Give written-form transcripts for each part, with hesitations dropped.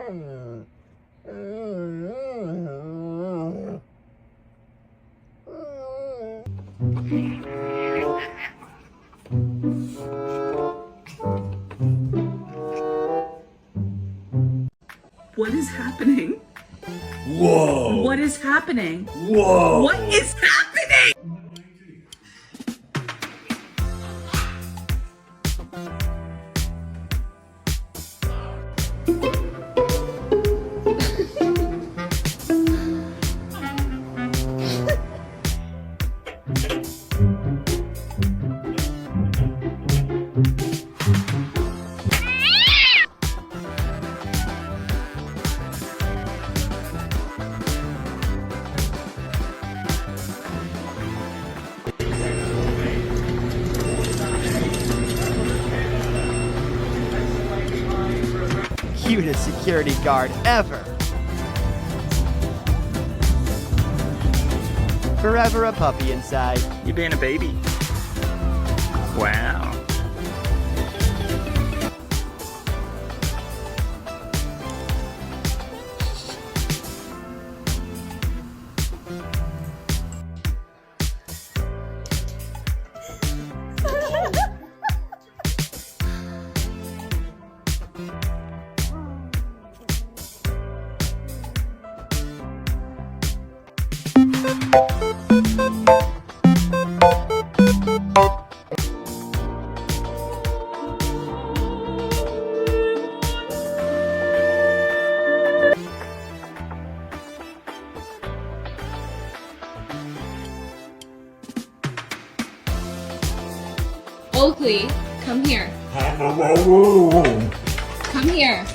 What is happening? Whoa! What is happening? Whoa! What is happening? Cutest security guard ever. Forever a puppy inside. You being a baby. Wow. Oakley, come here. Come here.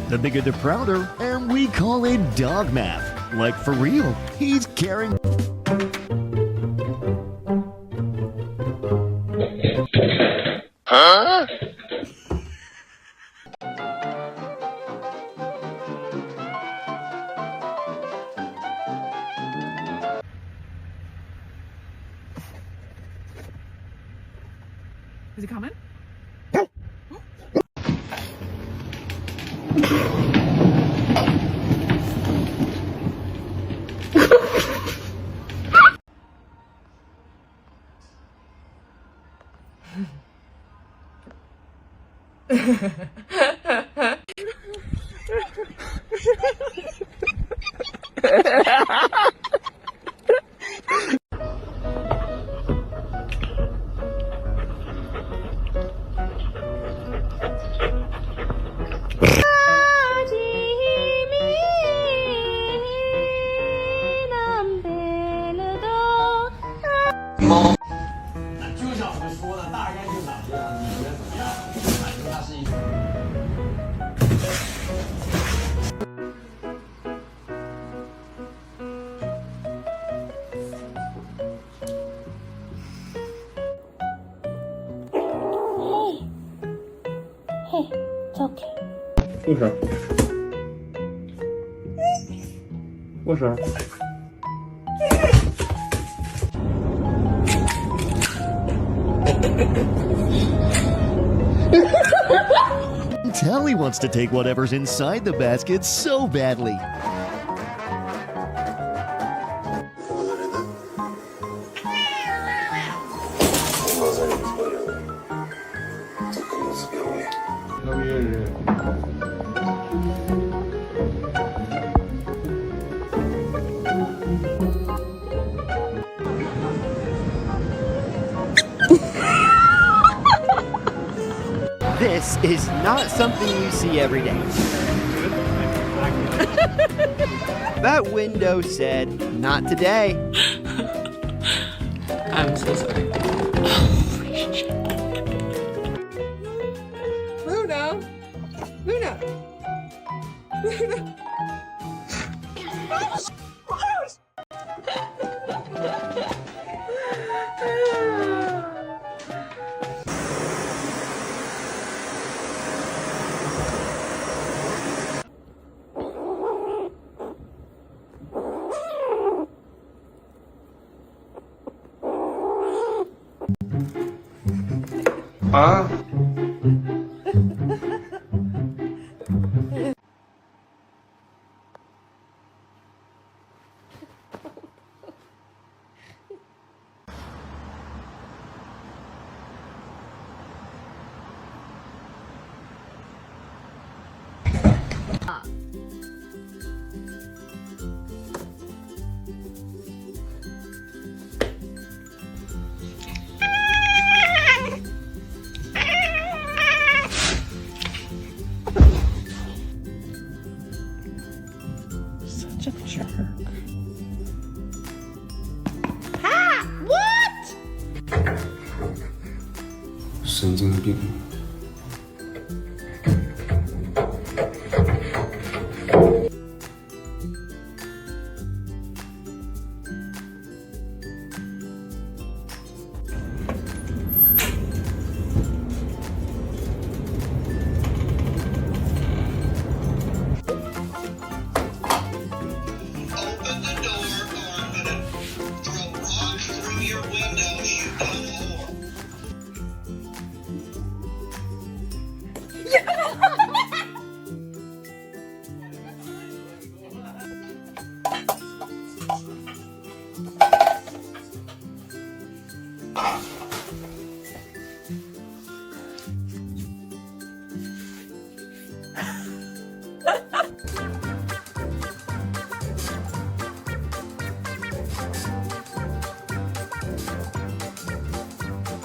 The bigger the prouder, and we call it dog math. Like for real, he's carrying. Huh? Is he coming? Hey, it's okay. 为啥？为啥？ Tally wants to take whatever's inside the basket so badly. This is not something you see every day. That window said, "Not today." I'm so sorry. Luna, Luna! Luna! Ah. Such a jerk. 神经病。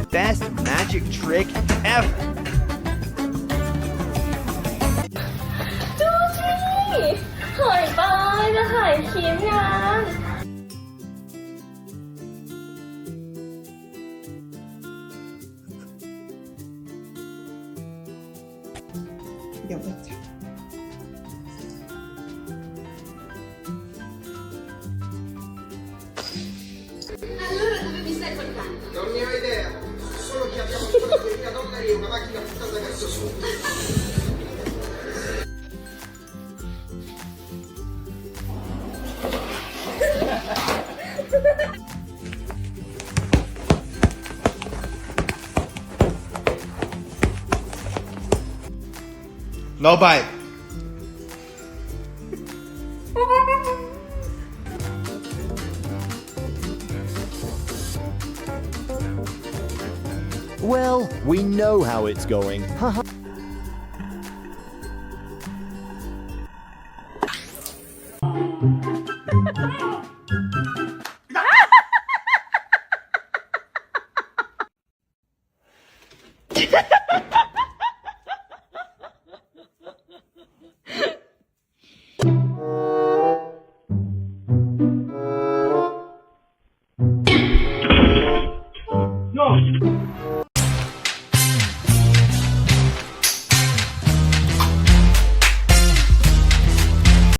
Best magic trick ever. 海拜จะถ่ายคลิปงาน เดี๋ยวไปจับ Non ne ho idea, solo che abbiamo solo 2000 dollari e una macchina tutta da cazzo su. No bite. Well, we know how it's going. Haha.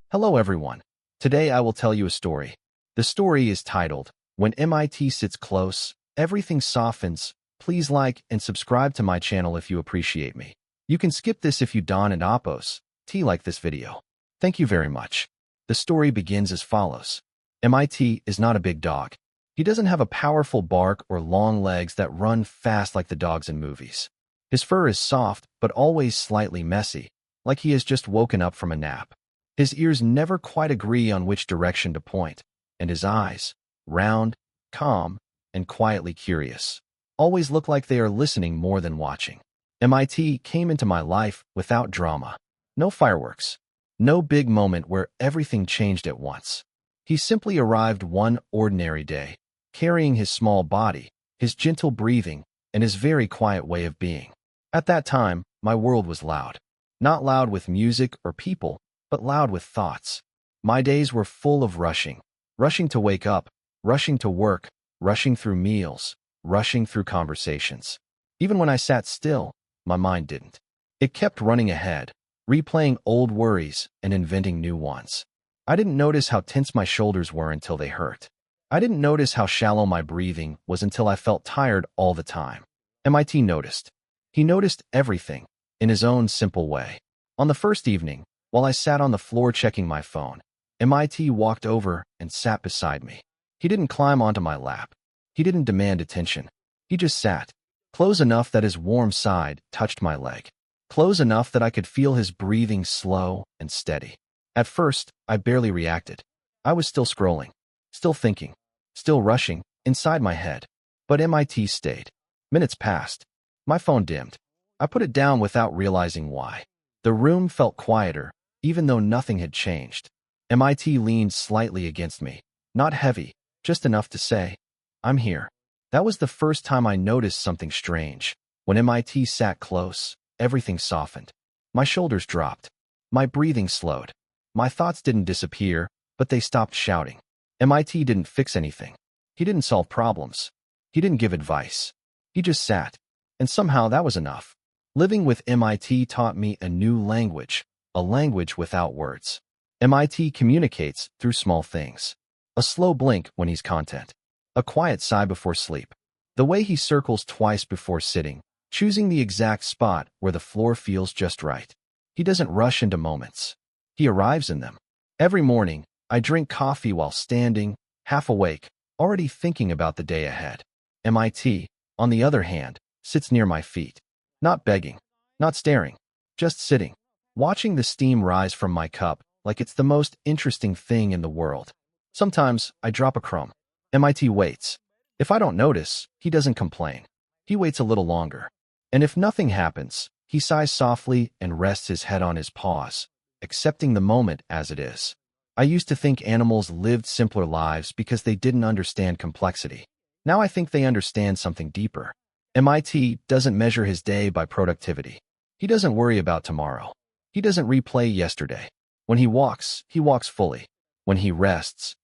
Hello everyone. Today I will tell you a story. The story is titled, When MIT Sits Close, Everything Softens. Please like and subscribe to my channel if you appreciate me. You can skip this if you don and oppose. Like this video. Thank you very much. The story begins as follows. MIT is not a big dog. He doesn't have a powerful bark or long legs that run fast like the dogs in movies. His fur is soft but always slightly messy, like he has just woken up from a nap. His ears never quite agree on which direction to point, and his eyes, round, calm, and quietly curious, always look like they are listening more than watching. MIT came into my life without drama. No fireworks. No big moment where everything changed at once. He simply arrived one ordinary day, carrying his small body, his gentle breathing, and his very quiet way of being. At that time, my world was loud. Not loud with music or people, but loud with thoughts. My days were full of rushing. Rushing to wake up, rushing to work, rushing through meals, rushing through conversations. Even when I sat still, my mind didn't. It kept running ahead, replaying old worries and inventing new ones. I didn't notice how tense my shoulders were until they hurt. I didn't notice how shallow my breathing was until I felt tired all the time. MIT noticed. He noticed everything, in his own simple way. On the first evening, while I sat on the floor checking my phone, MIT walked over and sat beside me. He didn't climb onto my lap. He didn't demand attention. He just sat, close enough that his warm side touched my leg, close enough that I could feel his breathing slow and steady. At first, I barely reacted. I was still scrolling, still thinking, still rushing inside my head. But MIT stayed. Minutes passed. My phone dimmed. I put it down without realizing why. The room felt quieter, even though nothing had changed. MIT leaned slightly against me, not heavy, just enough to say, "I'm here." That was the first time I noticed something strange. When MIT sat close, everything softened. My shoulders dropped. My breathing slowed. My thoughts didn't disappear, but they stopped shouting. MIT didn't fix anything. He didn't solve problems. He didn't give advice. He just sat. And somehow that was enough. Living with MIT taught me a new language, a language without words. MIT communicates through small things. A slow blink when he's content. A quiet sigh before sleep. The way he circles twice before sitting, choosing the exact spot where the floor feels just right. He doesn't rush into moments. He arrives in them. Every morning, I drink coffee while standing, half awake, already thinking about the day ahead. MIT, on the other hand, sits near my feet. Not begging, not staring, just sitting, watching the steam rise from my cup like it's the most interesting thing in the world. Sometimes I drop a crumb. MIT waits. If I don't notice, he doesn't complain. He waits a little longer. And if nothing happens, he sighs softly and rests his head on his paws, accepting the moment as it is. I used to think animals lived simpler lives because they didn't understand complexity. Now I think they understand something deeper. MIT doesn't measure his day by productivity. He doesn't worry about tomorrow. He doesn't replay yesterday. When he walks fully. When he rests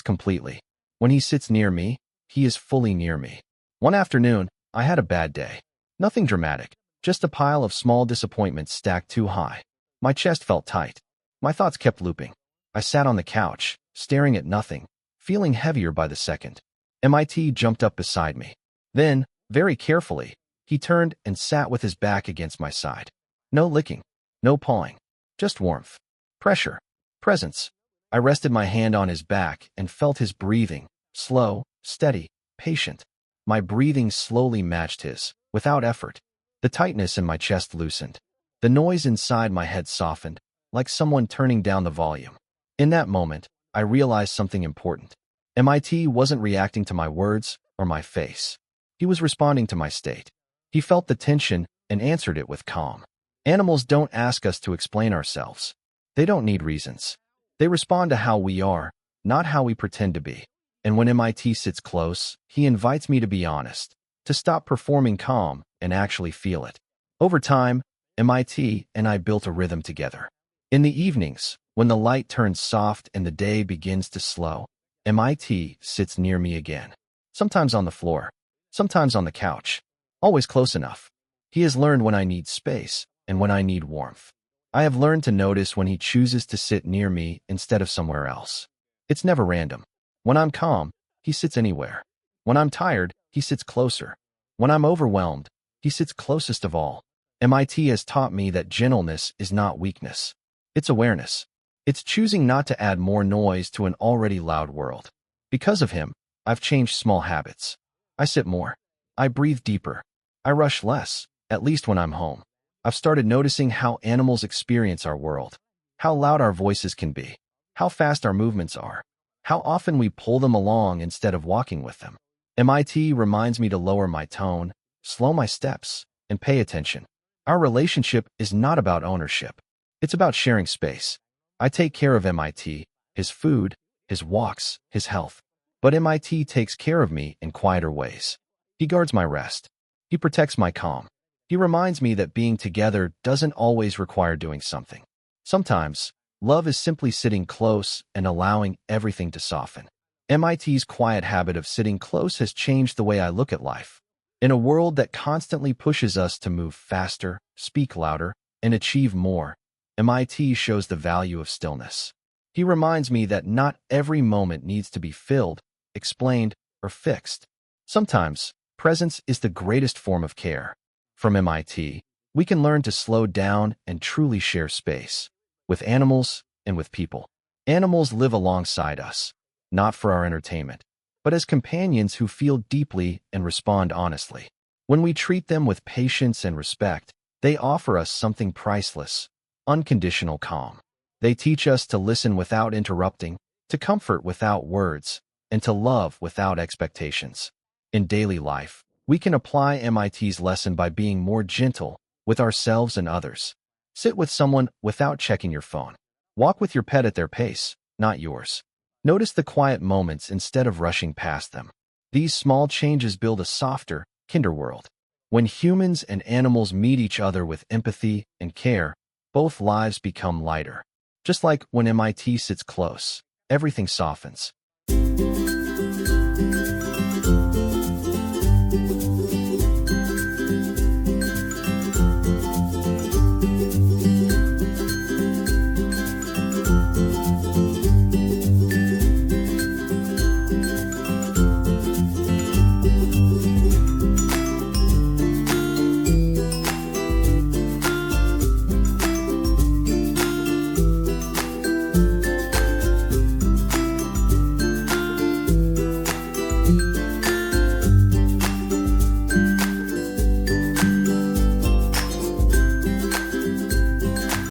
completely. When he sits near me, he is fully near me. One afternoon, I had a bad day. Nothing dramatic, just a pile of small disappointments stacked too high. My chest felt tight. My thoughts kept looping. I sat on the couch, staring at nothing, feeling heavier by the second. MIT jumped up beside me. Then, very carefully, he turned and sat with his back against my side. No licking, no pawing, just warmth, pressure, presence. I rested my hand on his back and felt his breathing, slow, steady, patient. My breathing slowly matched his, without effort. The tightness in my chest loosened. The noise inside my head softened, like someone turning down the volume. In that moment, I realized something important. MIT wasn't reacting to my words or my face. He was responding to my state. He felt the tension and answered it with calm. Animals don't ask us to explain ourselves. They don't need reasons. They respond to how we are, not how we pretend to be. And when MIT sits close, he invites me to be honest, to stop performing calm and actually feel it. Over time, MIT and I built a rhythm together. In the evenings, when the light turns soft and the day begins to slow, MIT sits near me again. Sometimes on the floor, sometimes on the couch, always close enough. He has learned when I need space and when I need warmth. I have learned to notice when he chooses to sit near me instead of somewhere else. It's never random. When I'm calm, he sits anywhere. When I'm tired, he sits closer. When I'm overwhelmed, he sits closest of all. MIT has taught me that gentleness is not weakness. It's awareness. It's choosing not to add more noise to an already loud world. Because of him, I've changed small habits. I sit more. I breathe deeper. I rush less, at least when I'm home. I've started noticing how animals experience our world, how loud our voices can be, how fast our movements are, how often we pull them along instead of walking with them. MIT reminds me to lower my tone, slow my steps, and pay attention. Our relationship is not about ownership. It's about sharing space. I take care of MIT, his food, his walks, his health. But MIT takes care of me in quieter ways. He guards my rest. He protects my calm. He reminds me that being together doesn't always require doing something. Sometimes, love is simply sitting close and allowing everything to soften. MIT's quiet habit of sitting close has changed the way I look at life. In a world that constantly pushes us to move faster, speak louder, and achieve more, MIT shows the value of stillness. He reminds me that not every moment needs to be filled, explained, or fixed. Sometimes, presence is the greatest form of care. From MIT, we can learn to slow down and truly share space, with animals and with people. Animals live alongside us, not for our entertainment, but as companions who feel deeply and respond honestly. When we treat them with patience and respect, they offer us something priceless, unconditional calm. They teach us to listen without interrupting, to comfort without words, and to love without expectations. In daily life, we can apply MIT's lesson by being more gentle with ourselves and others. Sit with someone without checking your phone. Walk with your pet at their pace, not yours. Notice the quiet moments instead of rushing past them. These small changes build a softer, kinder world. When humans and animals meet each other with empathy and care, both lives become lighter. Just like when MIT sits close, everything softens.